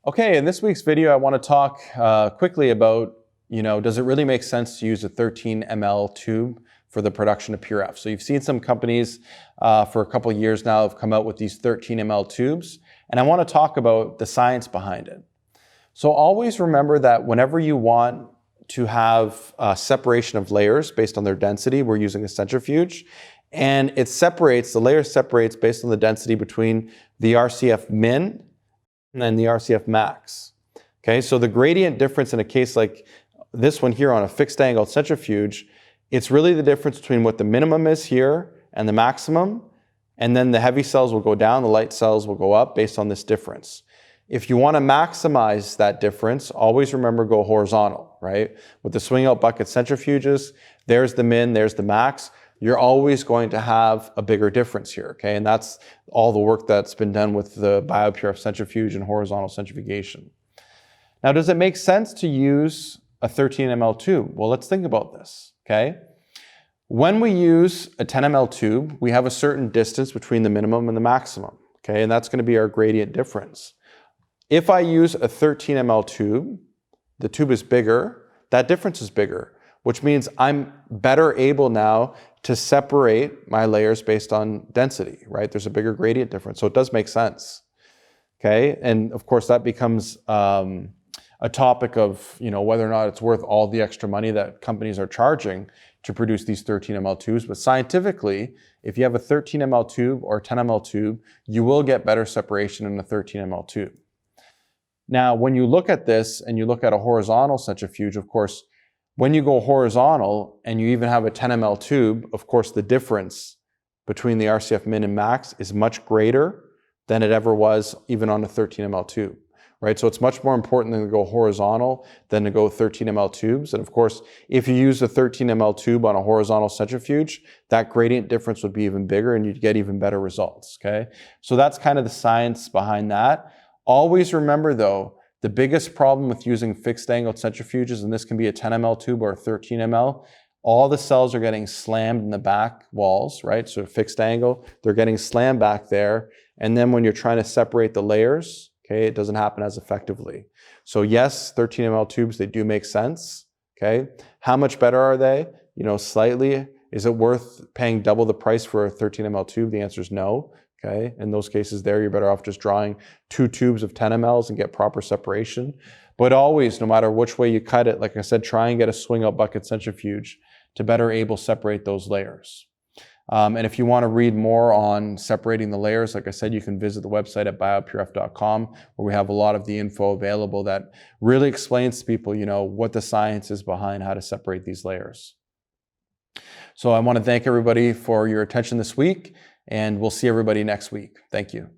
Okay, in this week's video, I want to talk quickly about, does it really make sense to use a 13 ml tube for the production of PRF? So you've seen some companies for a couple of years now have come out with these 13 ml tubes, and I want to talk about the science behind it. So always remember that whenever you want to have separation of layers based on their density, we're using a centrifuge, and the layer separates based on the density between the RCF min and then the RCF max. Okay, so the gradient difference in a case like this one here on a fixed angle centrifuge, it's really the difference between what the minimum is here and the maximum, and then the heavy cells will go down, the light cells will go up based on this difference. If you want to maximize that difference, always remember go horizontal, right? With the swing out bucket centrifuges, there's the min, there's the max. You're always going to have a bigger difference here, okay? And that's all the work that's been done with the Bio-PRF centrifuge and horizontal centrifugation. Now, does it make sense to use a 13 ml tube? Well, let's think about this, okay? When we use a 10 ml tube, we have a certain distance between the minimum and the maximum, okay? And that's going to be our gradient difference. If I use a 13 ml tube, the tube is bigger, that difference is bigger, which means I'm better able now to separate my layers based on density, right? There's a bigger gradient difference, so it does make sense, okay? And of course, that becomes a topic of whether or not it's worth all the extra money that companies are charging to produce these 13 ml tubes. But scientifically, if you have a 13 ml tube or a 10 ml tube, you will get better separation in a 13 ml tube. Now, when you look at this and you look at a horizontal centrifuge, of course, when you go horizontal and you even have a 10 ml tube, of course, the difference between the RCF min and max is much greater than it ever was even on a 13 ml tube, right? So it's much more important to go horizontal than to go 13 ml tubes. And of course, if you use a 13 ml tube on a horizontal centrifuge, that gradient difference would be even bigger and you'd get even better results, okay? So that's kind of the science behind that. Always remember though, the biggest problem with using fixed angle centrifuges, and this can be a 10 ml tube or a 13 ml, all the cells are getting slammed in the back walls, right? So fixed angle, they're getting slammed back there. And then when you're trying to separate the layers, okay, it doesn't happen as effectively. So yes, 13 ml tubes, they do make sense, okay? How much better are they? Slightly. Is it worth paying double the price for a 13 ml tube? The answer is no. Okay, in those cases there, you're better off just drawing 2 tubes of 10 mLs and get proper separation. But always, no matter which way you cut it, like I said, try and get a swing out bucket centrifuge to better able separate those layers. And if you want to read more on separating the layers, like I said, you can visit the website at BioPRF.com, where we have a lot of the info available that really explains to people, what the science is behind how to separate these layers. So I want to thank everybody for your attention this week, and we'll see everybody next week. Thank you.